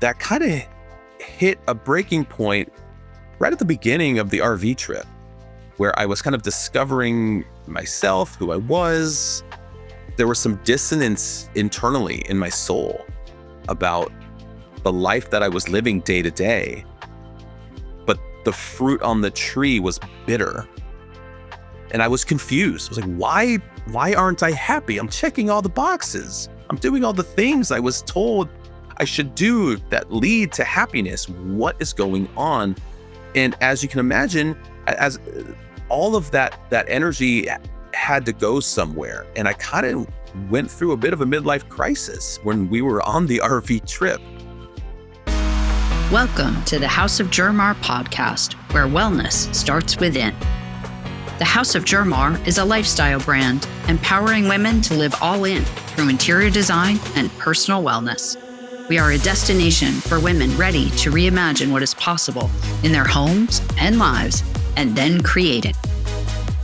that kind of hit a breaking point right at the beginning of the RV trip, where I was kind of discovering myself, who I was. There was some dissonance internally in my soul about the life that I was living day to day, but the fruit on the tree was bitter. And I was confused. I was like, why aren't I happy? I'm checking all the boxes. I'm doing all the things I was told I should do that lead to happiness. What is going on? And as you can imagine, as all of that energy had to go somewhere. And I kind of went through a bit of a midlife crisis when we were on the RV trip. Welcome to the House of Jermar podcast, where wellness starts within. The House of Jermar is a lifestyle brand, empowering women to live all in through interior design and personal wellness. We are a destination for women ready to reimagine what is possible in their homes and lives, and then create it.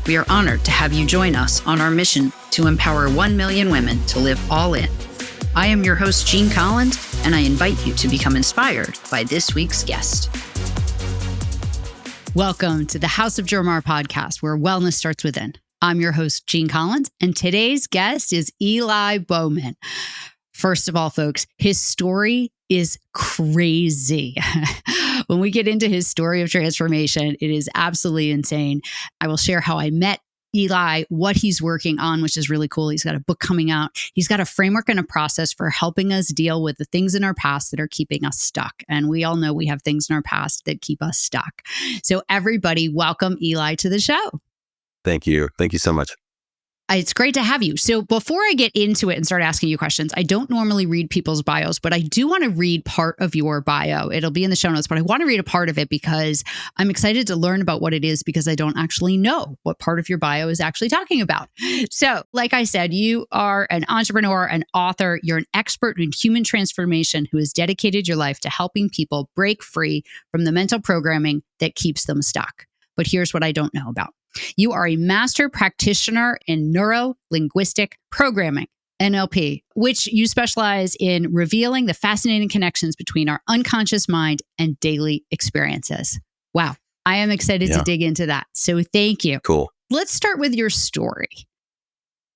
We are honored to have you join us on our mission to empower 1 million women to live all in. I am your host, Jean Collins, and I invite you to become inspired by this week's guest. Welcome to the House of Jermar podcast, where wellness starts within. I'm your host, Jean Collins, and today's guest is Eli Bowman. First of all, folks, his story is crazy. When we get into his story of transformation, it is absolutely insane. I will share how I met Eli, what he's working on, which is really cool. He's got a book coming out. He's got a framework and a process for helping us deal with the things in our past that are keeping us stuck. And we all know we have things in our past that keep us stuck. So everybody, welcome Eli to the show. Thank you. Thank you so much. It's great to have you. So before I get into it and start asking you questions, I don't normally read people's bios, but I do want to read part of your bio. It'll be in the show notes, but I want to read a part of it because I'm excited to learn about what it is, because I don't actually know what part of your bio is actually talking about. So like I said, you are an entrepreneur, an author, you're an expert in human transformation who has dedicated your life to helping people break free from the mental programming that keeps them stuck. But here's what I don't know about. You are a master practitioner in neuro-linguistic programming, NLP, which you specialize in revealing the fascinating connections between our unconscious mind and daily experiences. Wow. I am excited to dig into that. So thank you. Cool. Let's start with your story,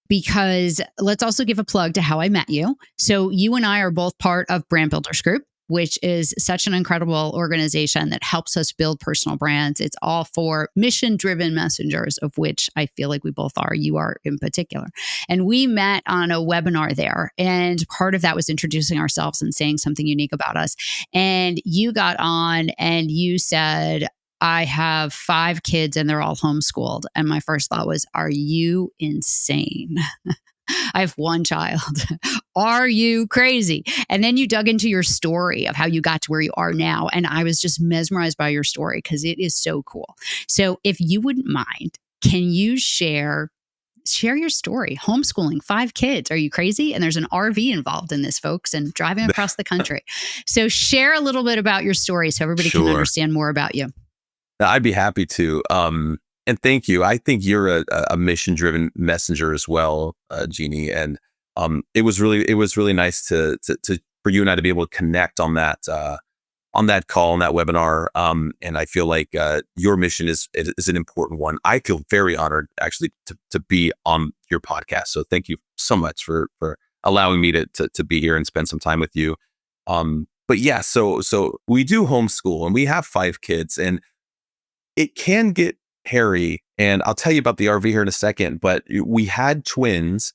because let's also give a plug to how I met you. So you and I are both part of Brand Builders Group, which is such an incredible organization that helps us build personal brands. It's all for mission-driven messengers, of which I feel like we both are. You are in particular. And we met on a webinar there. And part of that was introducing ourselves and saying something unique about us. And you got on and you said, I have 5 kids and they're all homeschooled. And my first thought was, are you insane? I have 1 child. Are you crazy? And then you dug into your story of how you got to where you are now. And I was just mesmerized by your story because it is so cool. So if you wouldn't mind, can you share your story? Homeschooling 5 kids. Are you crazy? And there's an RV involved in this, folks, and driving across the country. So share a little bit about your story so everybody can understand more about you. I'd be happy to. And thank you. I think you're a mission-driven messenger as well, Jeannie. And it was really nice to for you and I to be able to connect on that call, on that webinar. And I feel like your mission is an important one. I feel very honored actually to be on your podcast. So thank you so much for allowing me to be here and spend some time with you. But yeah, so we do homeschool and we have 5 kids, and it can get hairy, and I'll tell you about the RV here in a second, but we had twins,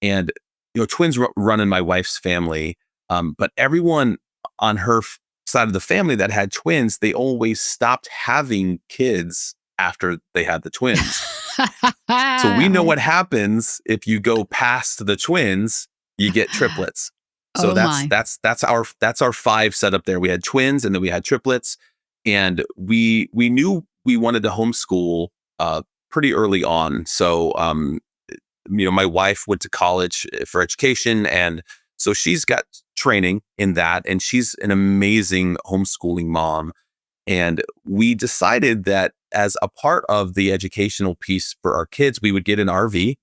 and twins run in my wife's family, but everyone on her side of the family that had twins, they always stopped having kids after they had the twins. So we know what happens if you go past the twins, you get triplets. So that's our 5 setup there. We had twins and then we had triplets, and we knew we wanted to homeschool pretty early on. So, my wife went to college for education, and so she's got training in that, and she's an amazing homeschooling mom. And we decided that as a part of the educational piece for our kids, we would get an RV,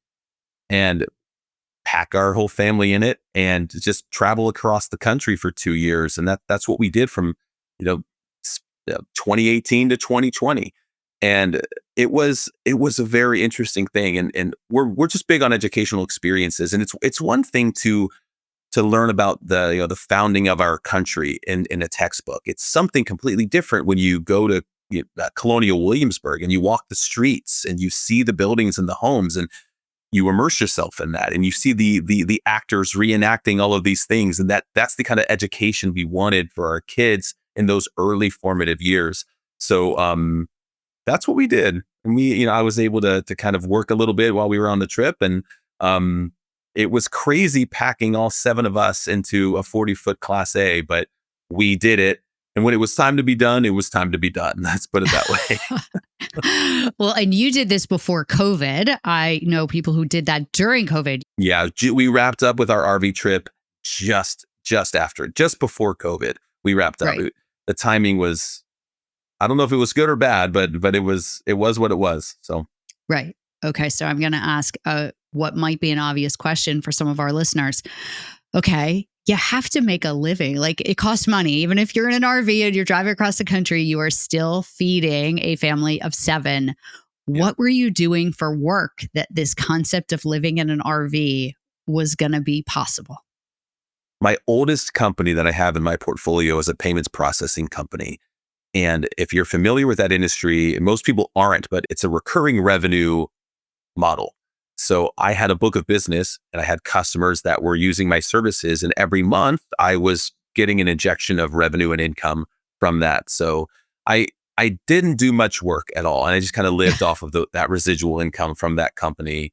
and pack our whole family in it and just travel across the country for 2 years. And that's what we did from, you know, 2018 to 2020. And it was a very interesting thing. And we're just big on educational experiences. And it's one thing to learn about the founding of our country in a textbook. It's something completely different when you go to Colonial Williamsburg and you walk the streets and you see the buildings and the homes and you immerse yourself in that and you see the actors reenacting all of these things. And that's the kind of education we wanted for our kids in those early formative years. So that's what we did. And I was able to kind of work a little bit while we were on the trip. And it was crazy packing all 7 of us into a 40-foot Class A, but we did it. And when it was time to be done, it was time to be done. Let's put it that way. Well, and you did this before COVID. I know people who did that during COVID. Yeah, we wrapped up with our RV trip just before COVID. We wrapped up. Right. The timing was, I don't know if it was good or bad, but it was what it was. So Right. Okay. So I'm going to ask what might be an obvious question for some of our listeners. Okay. You have to make a living. Like, it costs money. Even if you're in an RV and you're driving across the country, you are still feeding a family of 7. Yeah. What were you doing for work that this concept of living in an RV was going to be possible? My oldest company that I have in my portfolio is a payments processing company. And if you're familiar with that industry, most people aren't, but it's a recurring revenue model. So I had a book of business and I had customers that were using my services. And every month I was getting an injection of revenue and income from that. So I didn't do much work at all. And I just kind of lived off of that residual income from that company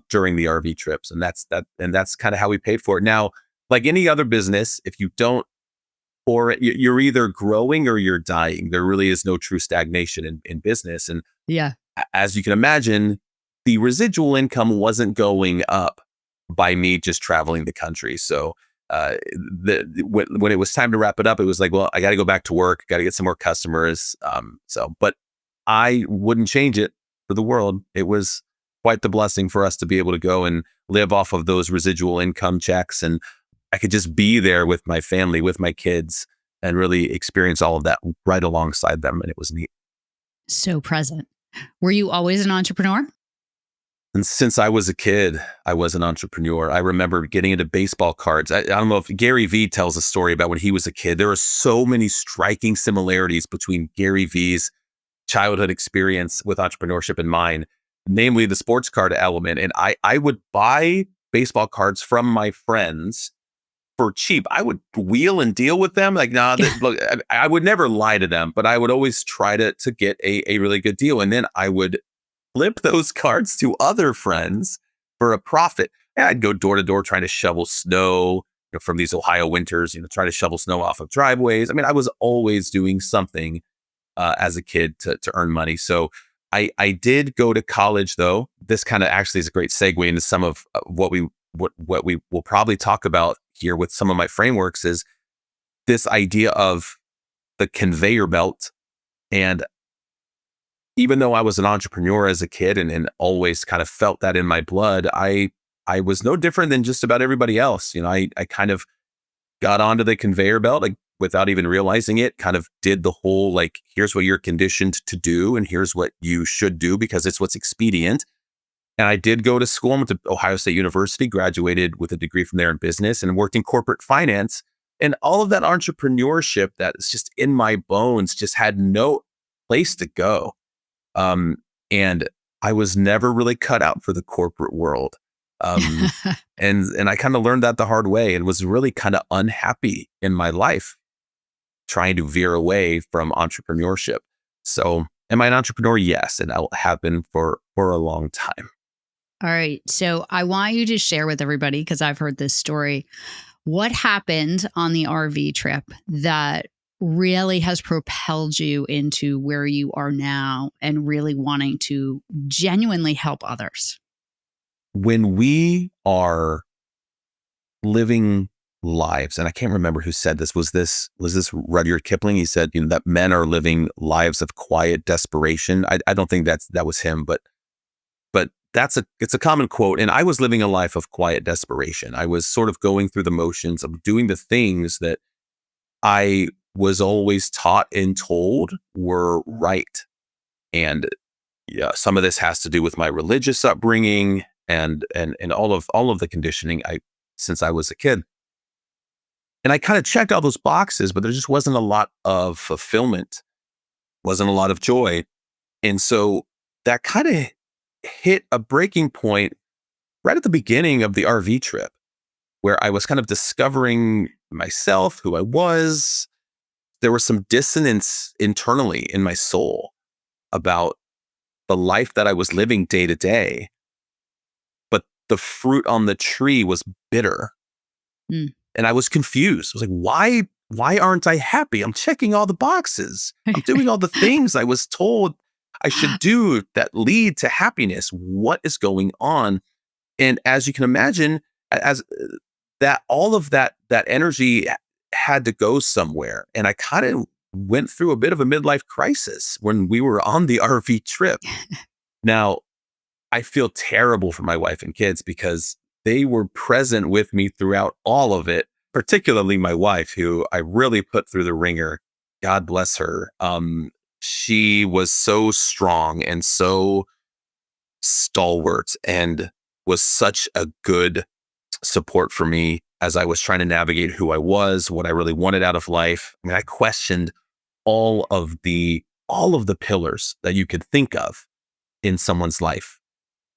during the RV trips. And that's kind of how we paid for it. Now, like any other business, if you don't, or you're either growing or you're dying. There really is no true stagnation in business. And Yeah. as you can imagine, the residual income wasn't going up by me just traveling the country. So when it was time to wrap it up, it was like, well, I got to go back to work, got to get some more customers. But I wouldn't change it for the world. It was quite the blessing for us to be able to go and live off of those residual income checks. And I could just be there with my family, with my kids, and really experience all of that right alongside them. And it was neat. So present. Were you always an entrepreneur? And since I was a kid, I was an entrepreneur. I remember getting into baseball cards. I don't know if Gary Vee tells a story about when he was a kid. There are so many striking similarities between Gary Vee's childhood experience with entrepreneurship and mine, namely the sports card element. And I would buy baseball cards from my friends for cheap. I would wheel and deal with them. Like, look, I would never lie to them, but I would always try to get a really good deal. And then I would flip those cards to other friends for a profit. And I'd go door to door trying to shovel snow from these Ohio winters, try to shovel snow off of driveways. I mean, I was always doing something as a kid to earn money. So I did go to college, though. This kind of actually is a great segue into some of what we will probably talk about here with some of my frameworks, is this idea of the conveyor belt. And even though I was an entrepreneur as a kid and always kind of felt that in my blood, I was no different than just about everybody else. I kind of got onto the conveyor belt, like, without even realizing it, kind of did the whole, like, here's what you're conditioned to do and here's what you should do because it's what's expedient. And I did go to school. I went to Ohio State University, graduated with a degree from there in business, and worked in corporate finance. And all of that entrepreneurship that is just in my bones just had no place to go. And I was never really cut out for the corporate world. And I kind of learned that the hard way and was really kind of unhappy in my life trying to veer away from entrepreneurship. So am I an entrepreneur? Yes. And I have been for a long time. All right. So I want you to share with everybody, because I've heard this story. What happened on the RV trip that really has propelled you into where you are now and really wanting to genuinely help others? When we are living lives, and I can't remember who said this, was this Rudyard Kipling? He said, that men are living lives of quiet desperation. I don't think that was him, but it's a common quote. And I was living a life of quiet desperation. I was sort of going through the motions of doing the things that I was always taught and told were right. And yeah, some of this has to do with my religious upbringing and all of the conditioning since I was a kid. And I kind of checked all those boxes, but there just wasn't a lot of fulfillment, wasn't a lot of joy. And so that kind of hit a breaking point right at the beginning of the RV trip, where I was kind of discovering myself, who I was. There was some dissonance internally in my soul about the life that I was living day to day, but the fruit on the tree was bitter. Mm. And I was confused. I was like, why aren't I happy? I'm checking all the boxes. I'm doing all the things I was told I should do that lead to happiness. What is going on? And as you can imagine, as that, all of that energy had to go somewhere. And I kind of went through a bit of a midlife crisis when we were on the RV trip. Now, I feel terrible for my wife and kids because they were present with me throughout all of it, particularly my wife, who I really put through the ringer. God bless her. She was so strong and so stalwart and was such a good support for me as I was trying to navigate who I was, what I really wanted out of life. I mean, I questioned all of the pillars that you could think of in someone's life.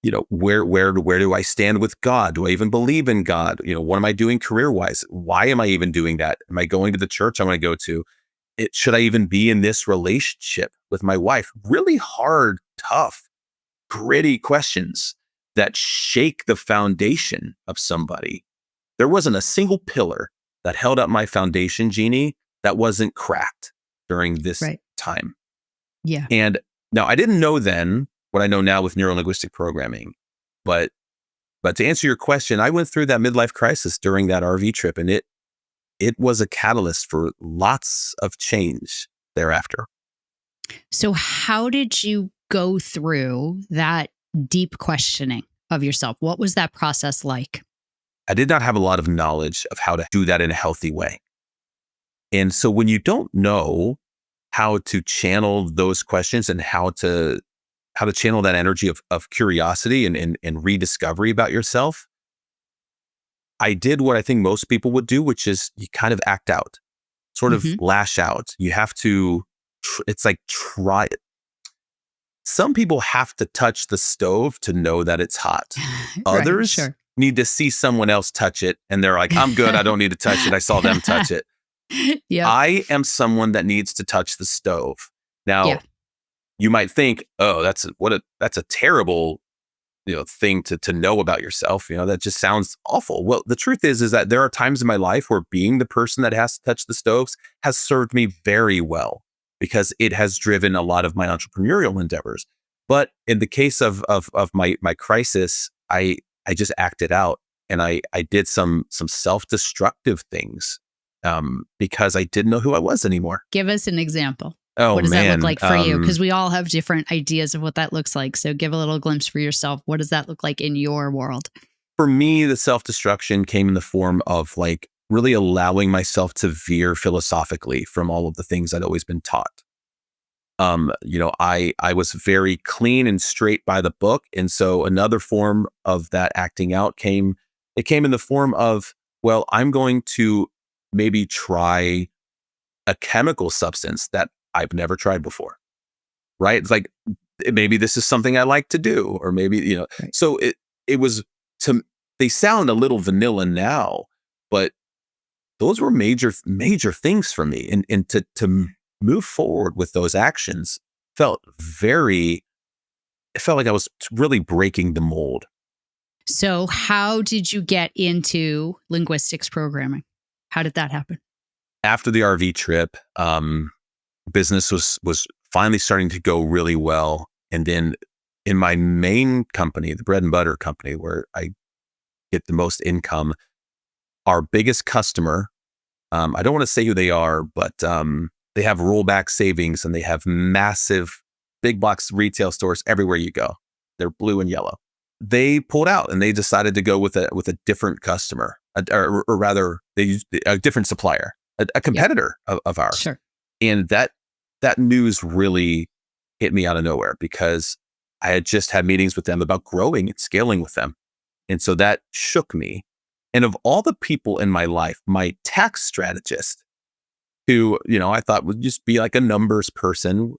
You know, where do I stand with God? Do I even believe in God? You know, what am I doing career-wise? Why am I even doing that? Am I going to the church I want to go to? Should I even be in this relationship with my wife? Really hard, tough, gritty questions that shake the foundation of somebody. There wasn't a single pillar that held up my foundation, Jeannie, that wasn't cracked during this time. Yeah. And now I didn't know then what I know now with neurolinguistic programming, but to answer your question, I went through that midlife crisis during that RV trip, and it was a catalyst for lots of change thereafter. So how did you go through that deep questioning of yourself? What was that process like? I did not have a lot of knowledge of how to do that in a healthy way. And so when you don't know how to channel those questions and how to channel that energy of curiosity and rediscovery about yourself, I did what I think most people would do, which is you kind of act out, sort of lash out. You have to, it's like try it. Some people have to touch the stove to know that it's hot. Others need to see someone else touch it. And they're like, I'm good. I don't need to touch it. I saw them touch it. Yep. I am someone that needs to touch the stove. Now, you might think, oh, that's a terrible, thing to know about yourself. That just sounds awful. Well, the truth is that there are times in my life where being the person that has to touch the stoves has served me very well because it has driven a lot of my entrepreneurial endeavors. But in the case of my crisis, I just acted out and I did some self-destructive things because I didn't know who I was anymore. Give us an example. Oh, what does that look like for you? you? Because we all have different ideas of what that looks like. So give a little glimpse for yourself. What does that look like in your world? For me, the self-destruction came in the form of like really allowing myself to veer philosophically from all of the things I'd always been taught. I was very clean and straight by the book. And so another form of that acting out came in the form of, well, I'm going to maybe try a chemical substance that I've never tried before, right? It's like, maybe this is something I like to do, or maybe, Right. So it was, they sound a little vanilla now, but those were major things for me. And to move forward with those actions it felt like I was really breaking the mold. So how did you get into linguistics programming? How did that happen? After the RV trip, business was finally starting to go really well. And then in my main company, the bread and butter company where I get the most income, our biggest customer, I don't want to say who they are, but they have rollback savings and they have massive big box retail stores everywhere you go. They're blue and yellow. they pulled out and they decided to go with a different customer, or rather, they used a different supplier, a Yep. competitor of ours. Sure. And that news really hit me out of nowhere because I had just had meetings with them about growing and scaling with them. And so that shook me. And of all the people in my life, my tax strategist, who, I thought would just be like a numbers person,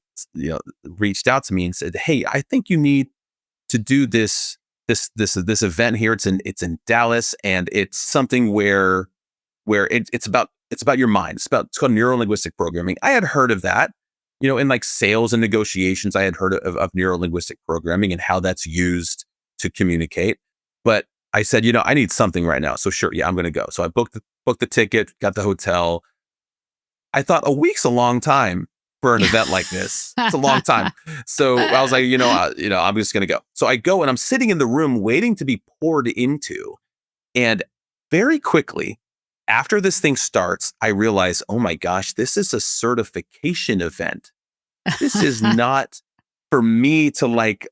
reached out to me and said, "Hey, I think you need to do this event here. It's in Dallas, and it's something where it's about your mind. It's called neuro linguistic programming." I had heard of that, in like sales and negotiations. I had heard of neuro linguistic programming and how that's used to communicate. But I said, I need something right now. So sure, yeah, I'm going to go. So I booked the ticket, got the hotel. I thought a week's a long time for an event like this. It's a long time. So I was like, I'm just going to go. So I go and I'm sitting in the room waiting to be poured into. And very quickly after this thing starts, I realize, oh my gosh, this is a certification event. This is not for me to like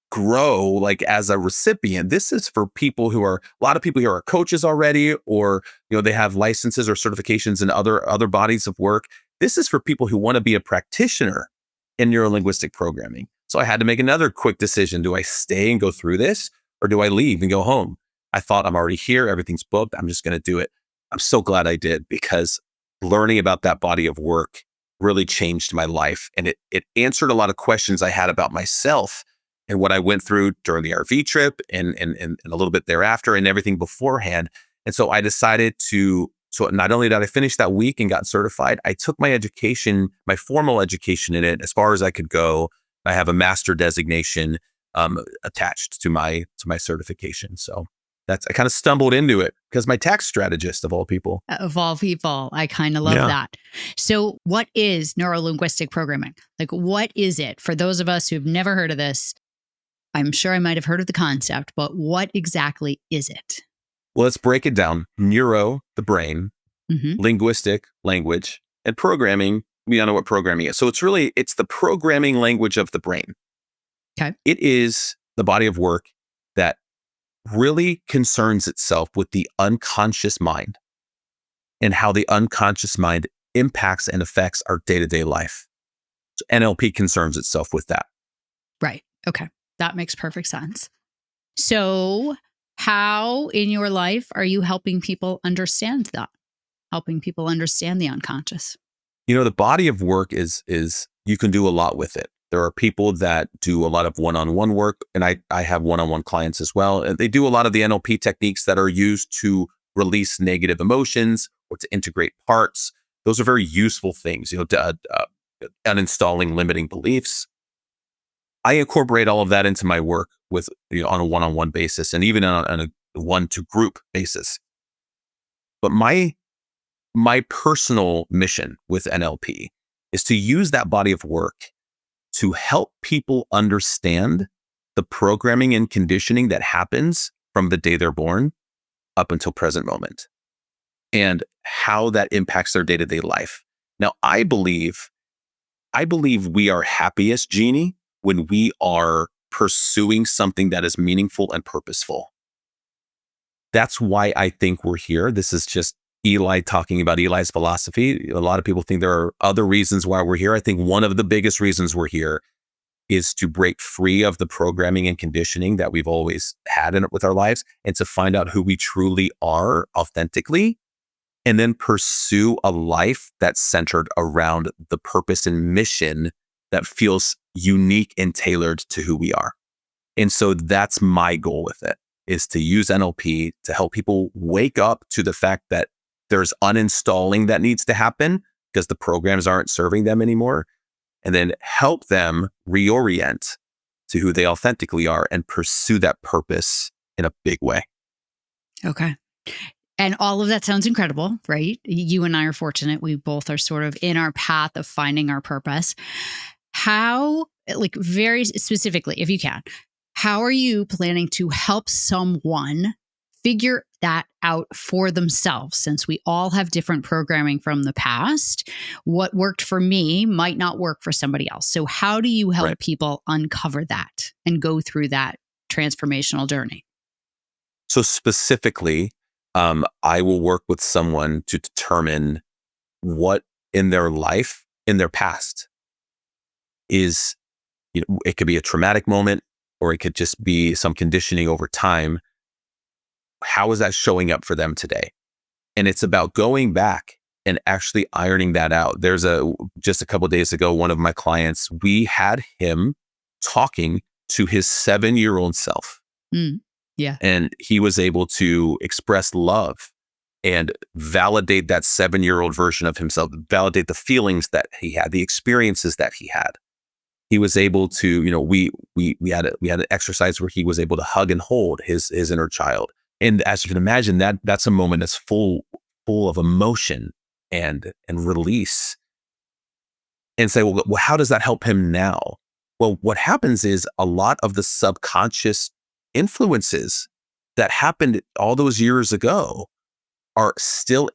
grow like as a recipient. This is for people a lot of people who are coaches already, or they have licenses or certifications in other bodies of work. This is for people who want to be a practitioner in neurolinguistic programming. So I had to make another quick decision. Do I stay and go through this, or do I leave and go home? I thought, I'm already here, everything's booked, I'm just going to do it. I'm so glad I did, because learning about that body of work really changed my life, and it answered a lot of questions I had about myself and what I went through during the RV trip and a little bit thereafter and everything beforehand. And so I decided so not only did I finish that week and got certified, I took my education, my formal education in it as far as I could go. I have a master designation attached to my certification. So I kind of stumbled into it because my tax strategist, of all people. Of all people, I kind of love Yeah. that. So, what is neurolinguistic programming? Like, what is it? For those of us who've never heard of this, I'm sure I might have heard of the concept, but what exactly is it? Well, let's break it down. Neuro, the brain, Hmm. linguistic, language, and programming. We all know what programming is. So it's the programming language of the brain. Okay. It is the body of work that really concerns itself with the unconscious mind and how the unconscious mind impacts and affects our day-to-day life. So NLP concerns itself with that. Right. Okay. That makes perfect sense. So, how in your life are you helping people understand that? Helping people understand the unconscious? The body of work is you can do a lot with it. There are people that do a lot of one-on-one work, and I have one-on-one clients as well. And they do a lot of the NLP techniques that are used to release negative emotions or to integrate parts. Those are very useful things, uninstalling limiting beliefs. I incorporate all of that into my work with on a one-on-one basis, and even on a one-to-group basis. But my personal mission with NLP is to use that body of work to help people understand the programming and conditioning that happens from the day they're born up until present moment, and how that impacts their day-to-day life. Now, I believe we are happiest, Jeannie, when we are pursuing something that is meaningful and purposeful. That's why I think we're here. This is just Eli talking about Eli's philosophy. A lot of people think there are other reasons why we're here. I think one of the biggest reasons we're here is to break free of the programming and conditioning that we've always had with our lives, and to find out who we truly are authentically, and then pursue a life that's centered around the purpose and mission that feels unique and tailored to who we are. And so that's my goal with it, is to use NLP to help people wake up to the fact that there's uninstalling that needs to happen because the programs aren't serving them anymore, and then help them reorient to who they authentically are and pursue that purpose in a big way. Okay. And all of that sounds incredible, right? You and I are fortunate. We both are sort of in our path of finding our purpose. How, like very specifically, if you can, how are you planning to help someone figure that out for themselves? Since we all have different programming from the past, what worked for me might not work for somebody else. So how do you help Right. people uncover that and go through that transformational journey? So specifically, I will work with someone to determine what in their life, in their past, is, it could be a traumatic moment, or it could just be some conditioning over time. How is that showing up for them today? And it's about going back and actually ironing that out. Just a couple of days ago, one of my clients, we had him talking to his 7-year-old self. Mm, yeah. And he was able to express love and validate that 7-year-old version of himself, validate the feelings that he had, the experiences that he had. He was able to, we had an exercise where he was able to hug and hold his inner child. And as you can imagine, that's a moment that's full of emotion and release. And say, well, how does that help him now? Well, what happens is a lot of the subconscious influences that happened all those years ago are still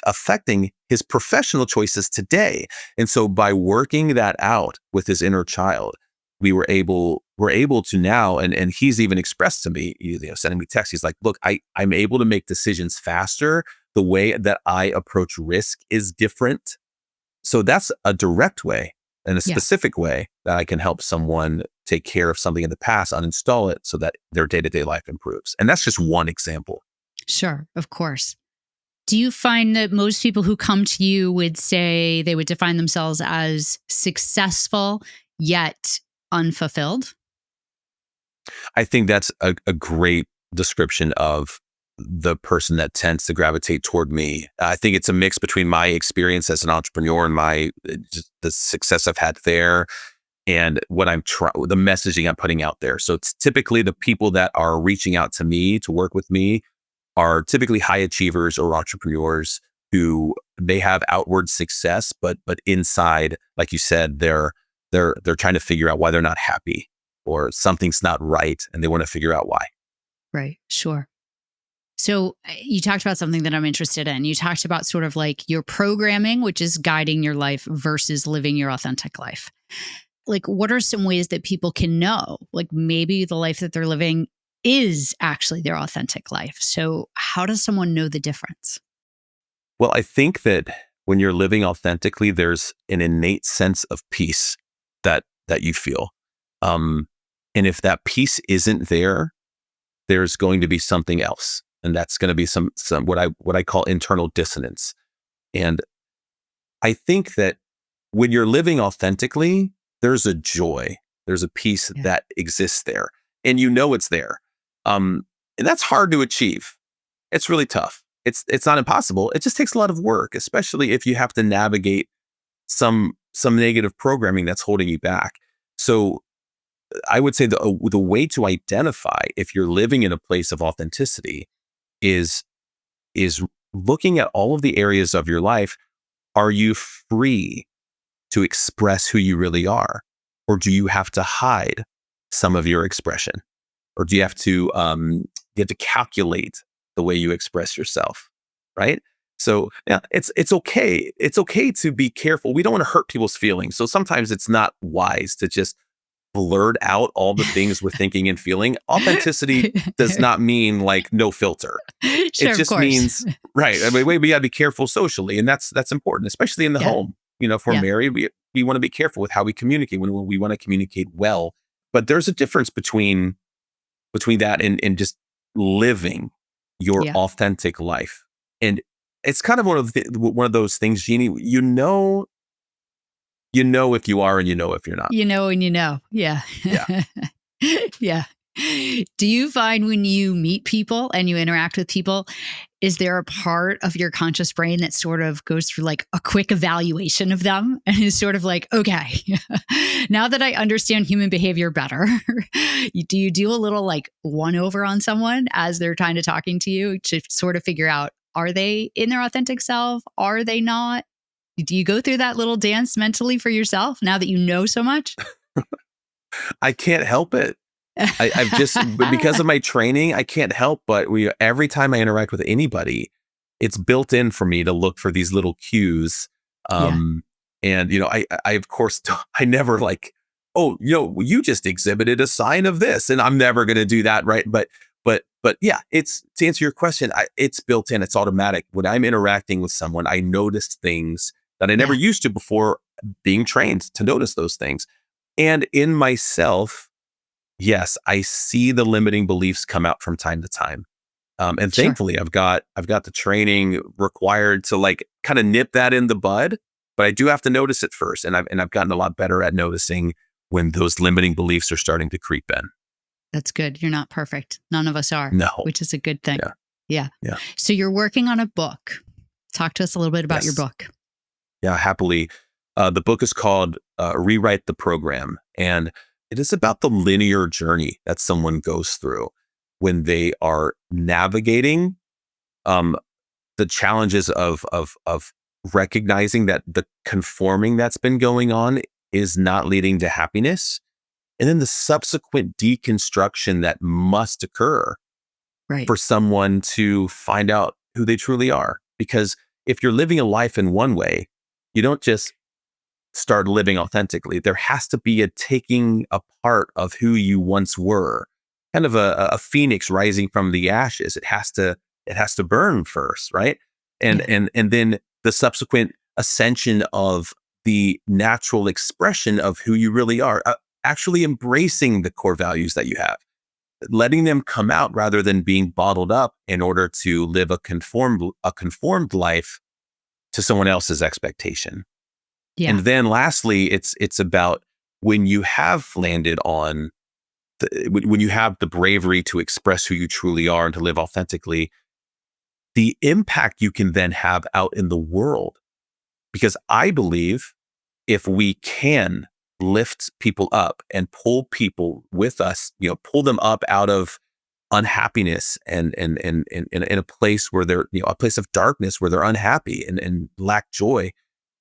affecting his professional choices today. And so by working that out with his inner child, we're able to now, and he's even expressed to me, sending me texts. He's like, look, I'm able to make decisions faster. The way that I approach risk is different. So that's a direct way and a specific way that I can help someone take care of something in the past, uninstall it so that their day-to-day life improves. And that's just one example. Sure, of course. Do you find that most people who come to you would say they would define themselves as successful yet unfulfilled? I think that's a great description of the person that tends to gravitate toward me. I think it's a mix between my experience as an entrepreneur and the success I've had there, and what the messaging I'm putting out there. So it's typically the people that are reaching out to me to work with me are typically high achievers or entrepreneurs who they have outward success, but inside, like you said, they're trying to figure out why they're not happy or something's not right, and they want to figure out why. Right. Sure. So you talked about something that I'm interested in. You talked about sort of like your programming, which is guiding your life versus living your authentic life. Like, what are some ways that people can know, like maybe the life that they're living is actually their authentic life? So how does someone know the difference? Well, I think that when you're living authentically, there's an innate sense of peace that you feel. And if that peace isn't there, there's going to be something else. And that's going to be some what I call internal dissonance. And I think that when you're living authentically, there's a joy, there's a peace that exists there, and it's there. And that's hard to achieve. It's really tough. It's not impossible. It just takes a lot of work, especially if you have to navigate some negative programming that's holding you back. So I would say the way to identify if you're living in a place of authenticity is looking at all of the areas of your life. Are you free to express who you really are? Or do you have to hide some of your expression? Or do you have to calculate the way you express yourself? Right? So yeah, it's okay. It's okay to be careful. We don't want to hurt people's feelings. So sometimes it's not wise to just blurt out all the things we're thinking and feeling. Authenticity does not mean like no filter. Sure, It just means, right. I mean, we got to be careful socially. And that's important, especially in the home. If we're married, we want to be careful with how we communicate when we want to communicate well. But there's a difference between that and just living your authentic life. And it's kind of one of those things, Jeannie, if you are and if you're not. Yeah. Yeah. Yeah. Do you find when you meet people and you interact with people, is there a part of your conscious brain that sort of goes through like a quick evaluation of them and is sort of like, okay, now that I understand human behavior better, do you do a little like one over on someone as they're kind of talking to you to sort of figure out, are they in their authentic self? Are they not? Do you go through that little dance mentally for yourself now that you know so much? I can't help it. I've just, because of my training, I can't help but every time I interact with anybody, it's built in for me to look for these little cues. And, I of course, I never like oh, you just exhibited a sign of this, and I'm never going to do that, right? But yeah, it's to answer your question, it's built in, it's automatic. When I'm interacting with someone, I notice things that I never Yeah, used to before being trained to notice those things. And in myself, yes, I see the limiting beliefs come out from time to time. And sure. thankfully, I've got the training required to like kind of nip that in the bud. But I do have to notice it first, and I've gotten a lot better at noticing when those limiting beliefs are starting to creep in. That's good. You're not perfect. None of us are, No, which is a good thing. yeah, Yeah. yeah, So you're working on a book. Talk to us a little bit about your yes, book. yeah, happily. The book is called "Rewrite the Program," and it is about the linear journey that someone goes through when they are navigating um, the challenges of recognizing that the conforming that's been going on is not leading to happiness, and then the subsequent deconstruction that must occur Right. for someone to find out who they truly are. Because if you're living a life in one way, you don't just start living authentically. There has to be a taking apart of who you once were, kind of a phoenix rising from the ashes. It has to burn first, right? And Yeah. and then the subsequent ascension of the natural expression of who you really are, actually embracing the core values that you have, letting them come out rather than being bottled up in order to live a conformed life to someone else's expectation. Yeah. And then lastly, it's about when you have landed on when you have the bravery to express who you truly are and to live authentically, the impact you can then have out in the world. Because I believe if we can lift people up and pull people with us, pull them up out of unhappiness and in a place where they're, a place of darkness where they're unhappy and lack joy,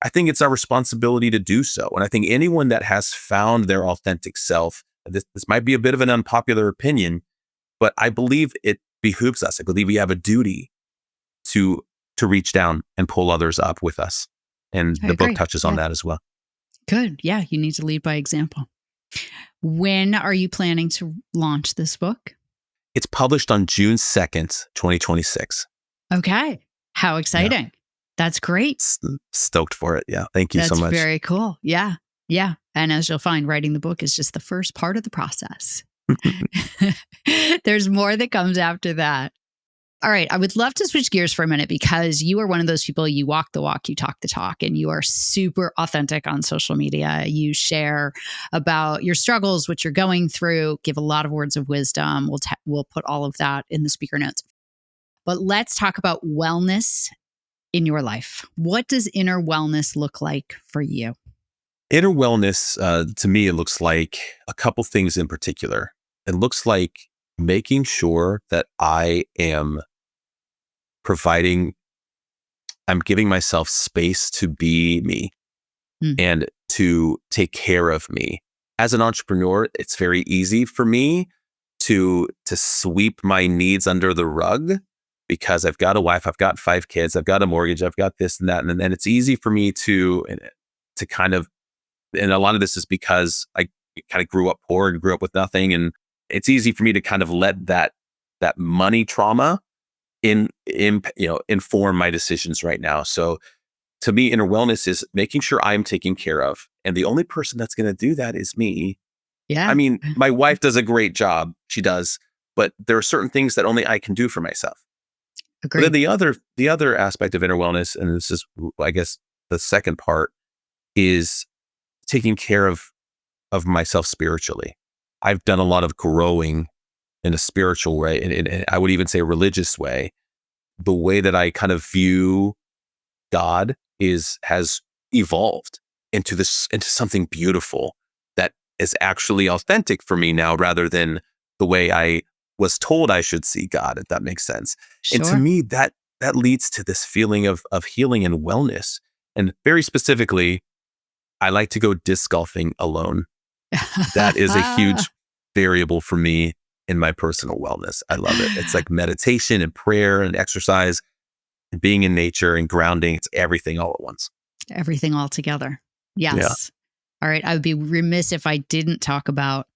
I think it's our responsibility to do so. And I think anyone that has found their authentic self, this might be a bit of an unpopular opinion, but I believe it behooves us. I believe we have a duty to reach down and pull others up with us. And I the book agree. touches on Yeah. that as well. Good. Yeah. You need to lead by example. When are you planning to launch this book? It's published on June 2nd, 2026. Okay. How Yeah. exciting. That's great. Stoked for it. Yeah. Thank you so That's much. very cool. Yeah. Yeah. And as you'll find, writing the book is just the first part of the process. There's more that comes after that. All right. I would love to switch gears for a minute because you are one of those people, you walk the walk, you talk the talk, and you are super authentic on social media. You share about your struggles, what you're going through, give a lot of words of wisdom. We'll put all of that in the speaker notes. But let's talk about wellness in your life. What does inner wellness look like for you? Inner wellness, to me, it looks like a couple things in particular. It looks like making sure that I am providing, I'm giving myself space to be me Hmm. and to take care of me. As an entrepreneur, it's very easy for me to sweep my needs under the rug because I've got a wife, I've got 5 kids, I've got a mortgage, I've got this and that, and then it's easy for me to kind of, and a lot of this is because I kind of grew up poor and grew up with nothing, and it's easy for me to kind of let that money trauma inform my decisions right now. So to me, inner wellness is making sure I'm taken care of, and the only person that's going to do that is me. I Yeah. mean, my wife does a great job, she does, but there are certain things that only I can do for myself. But then Agreed. the other aspect of inner wellness, and this is, I guess, the second part, is taking care of myself spiritually. I've done a lot of growing in a spiritual way, and I would even say a religious way. The way that I kind of view God has evolved into something beautiful that is actually authentic for me now, rather than the way I was told I should see God, if that makes sense. And to Sure. me, that leads to this feeling of healing and wellness. And very specifically, I like to go disc golfing alone. That is a huge variable for me in my personal wellness. I love it. It's like meditation and prayer and exercise and being in nature and grounding. It's everything all at once. Everything all together. Yeah. Yes. All right. I would be remiss if I didn't talk about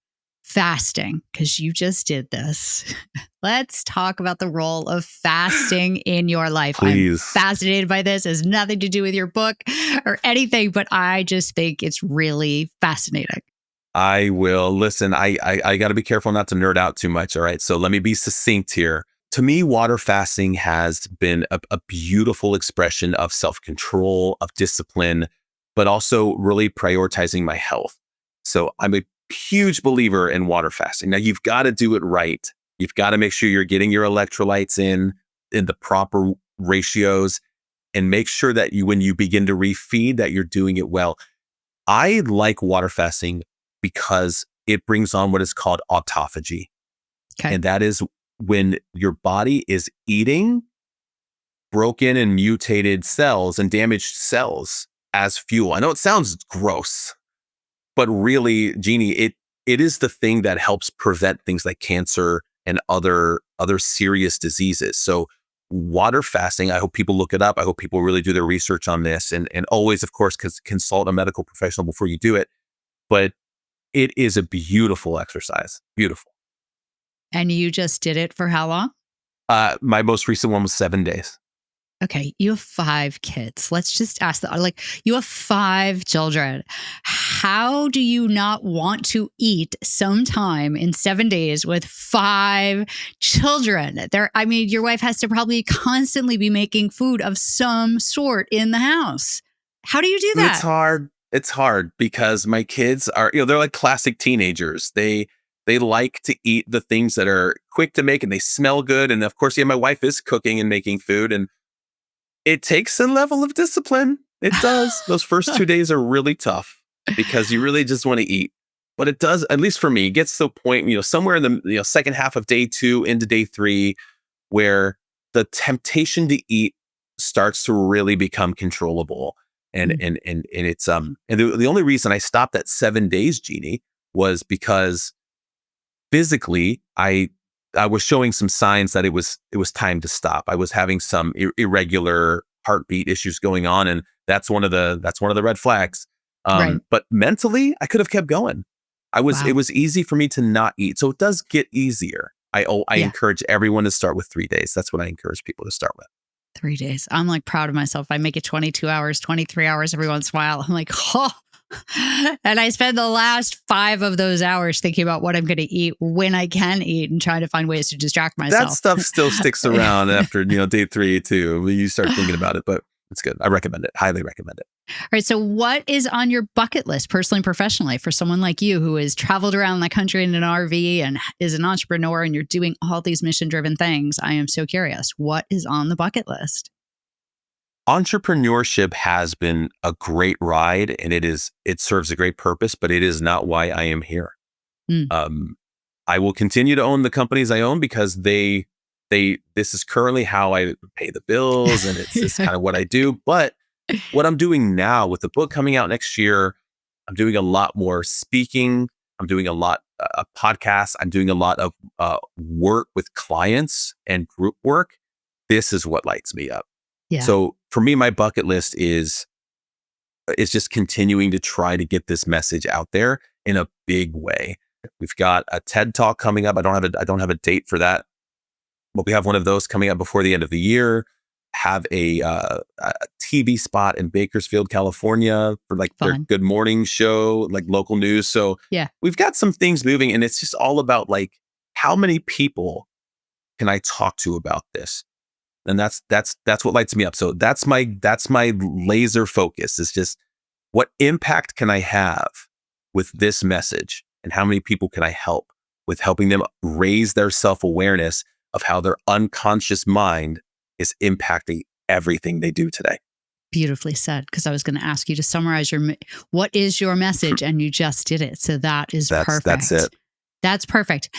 fasting because you just did this. Let's talk about the role of fasting in your life. I'm Please. fascinated by this. It has nothing to do with your book or anything, but I just think it's really fascinating. I will. Listen, I got to be careful not to nerd out too much. All right. So let me be succinct here. To me, water fasting has been a beautiful expression of self-control, of discipline, but also really prioritizing my health. So I'm a huge believer in water fasting. Now, you've got to do it right. You've got to make sure you're getting your electrolytes in the proper ratios, and make sure that when you begin to refeed, that you're doing it well. I like water fasting because it brings on what is called autophagy. Okay. And that is when your body is eating broken and mutated cells and damaged cells as fuel. I know it sounds gross, but really, Jeannie, it is the thing that helps prevent things like cancer and other serious diseases. So water fasting, I hope people look it up. I hope people really do their research on this, and always, of course, consult a medical professional before you do it. But it is a beautiful exercise. Beautiful. And you just did it for how long? My most recent one was 7 days. Okay, you have 5 kids. Let's just ask that. Like, you have 5 children. How do you not want to eat sometime in 7 days with 5 children? I mean, your wife has to probably constantly be making food of some sort in the house. How do you do that? It's hard. It's hard because my kids are, they're like classic teenagers. They like to eat the things that are quick to make and they smell good. And of course, my wife is cooking and making food, and it takes a level of discipline. It does. Those first 2 days are really tough because you really just want to eat. But it does, at least for me, it gets to a point, somewhere in the second half of day 2 into day 3, where the temptation to eat starts to really become controllable. And it's and the only reason I stopped at 7 days, Jeannie, was because physically I was showing some signs that it was time to stop. I was having some irregular heartbeat issues going on, and that's one of the red flags. Right. But mentally, I could have kept going. Wow. It was easy for me to not eat, so it does get easier. I Yeah. encourage everyone to start with 3 days. That's what I encourage people to start with. 3 days. I'm like proud of myself. I make it 22 hours, 23 hours every once in a while. I'm like, oh. And I spend the last 5 of those hours thinking about what I'm going to eat when I can eat and trying to find ways to distract myself. That stuff still sticks around after, day 3 too. You start thinking about it, but it's good. I recommend it. Highly recommend it. All right. So what is on your bucket list, personally and professionally, for someone like you who has traveled around the country in an RV and is an entrepreneur and you're doing all these mission-driven things? I am so curious. What is on the bucket list? Entrepreneurship has been a great ride, and it serves a great purpose, but it is not why I am here. Mm. I will continue to own the companies I own because this is currently how I pay the bills, and it's kind of what I do. But what I'm doing now with the book coming out next year, I'm doing a lot more speaking. I'm doing a lot of podcasts. I'm doing a lot of work with clients and group work. This is what lights me up. Yeah. So for me, my bucket list is just continuing to try to get this message out there in a big way. We've got a TED Talk coming up. I don't have a date for that, but we have one of those coming up before the end of the year. Have a TV spot in Bakersfield, California for like their Fun. Good Morning show, like local news. So Yeah. we've got some things moving, and it's just all about like, how many people can I talk to about this? And that's what lights me up. So that's my laser focus, is just what impact can I have with this message, and how many people can I help with helping them raise their self-awareness of how their unconscious mind is impacting everything they do today. Beautifully said, because I was going to ask you to summarize what is your message, and you just did it. So that's perfect. That's it. That's perfect.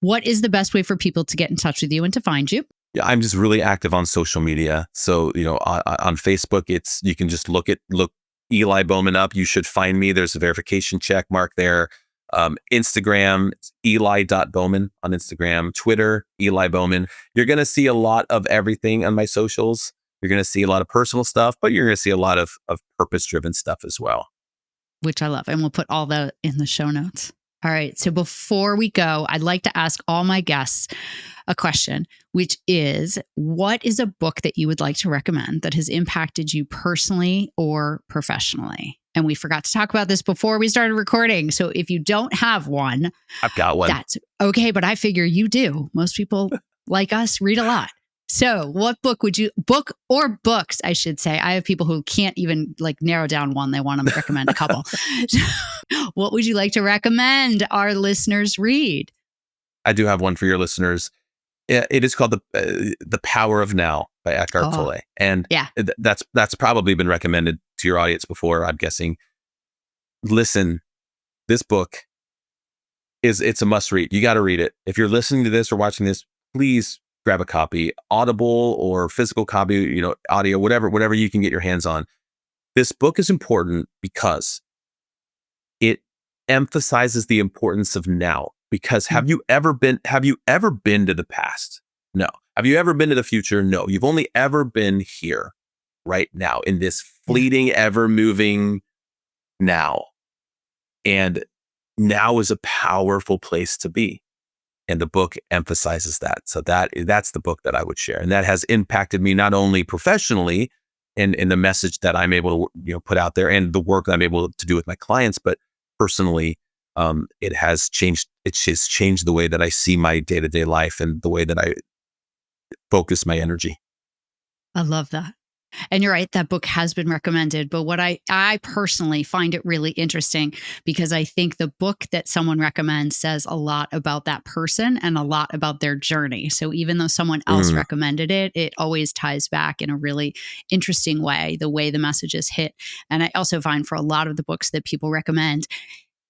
What is the best way for people to get in touch with you and to find you? Yeah, I'm just really active on social media. So, on Facebook, you can just look Eli Bowman up. You should find me. There's a verification check mark there. Instagram, it's eli.bowman on Instagram. Twitter, Eli Bowman. You're going to see a lot of everything on my socials. You're going to see a lot of personal stuff, but you're going to see a lot of purpose-driven stuff as well. which I love. And we'll put all that in the show notes. All right. So before we go, I'd like to ask all my guests a question, which is, what is a book that you would like to recommend that has impacted you personally or professionally? And we forgot to talk about this before we started recording. So if you don't have one, I've got one. that's okay. But I figure you do. Most people like us read a lot. So what book would you, book or books, I should say. I have people who can't even narrow down one. They want to recommend a couple. What would you like to recommend our listeners read? I do have one for your listeners. It is called The Power of Now by Eckhart Tolle. And that's probably been recommended to your audience before, I'm guessing. Listen, this book it's a must read. You got to read it. If you're listening to this or watching this, please grab a copy, Audible or physical copy, audio, whatever you can get your hands on. This book is important because it emphasizes the importance of now. Because have you ever been to the past? No. Have you ever been to the future? No. You've only ever been here right now in this fleeting, ever moving now. And now is a powerful place to be. And the book emphasizes that. So that's the book that I would share. And that has impacted me not only professionally in the message that I'm able to put out there and the work that I'm able to do with my clients, but personally, it has changed. It's just changed the way that I see my day-to-day life and the way that I focus my energy. I love that. And you're right, that book has been recommended. But what I personally find it really interesting, because I think the book that someone recommends says a lot about that person and a lot about their journey. So even though someone else recommended it, it always ties back in a really interesting way, the way the message is hit. And I also find for a lot of the books that people recommend,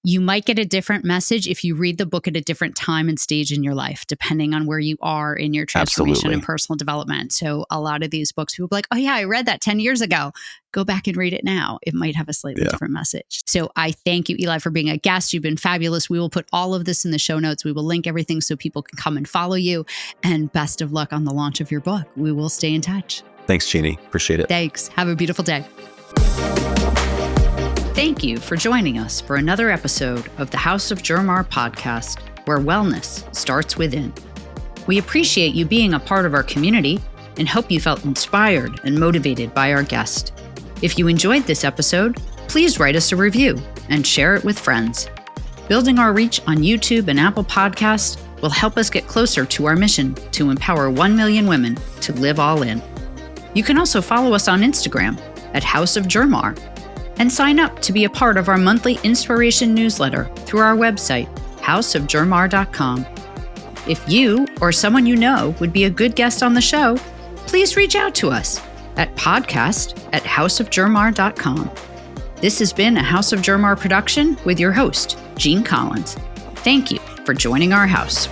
you might get a different message if you read the book at a different time and stage in your life, depending on where you are in your transformation and personal development. So a lot of these books, people are like, oh yeah, I read that 10 years ago. Go back and read it now. It might have a slightly different message. So I thank you, Eli, for being a guest. You've been fabulous. We will put all of this in the show notes. We will link everything so people can come and follow you. And best of luck on the launch of your book. We will stay in touch. Thanks, Jeannie. Appreciate it. Thanks. Have a beautiful day. Thank you for joining us for another episode of the House of Jermar podcast, where wellness starts within. We appreciate you being a part of our community and hope you felt inspired and motivated by our guest. If you enjoyed this episode, please write us a review and share it with friends. Building our reach on YouTube and Apple Podcasts will help us get closer to our mission to empower 1 million women to live all in. You can also follow us on Instagram at House of Jermar, and sign up to be a part of our monthly inspiration newsletter through our website, houseofjermar.com. If you or someone you know would be a good guest on the show, please reach out to us at podcast@houseofjermar.com. This has been a House of Jermar production with your host, Jean Collins. Thank you for joining our house.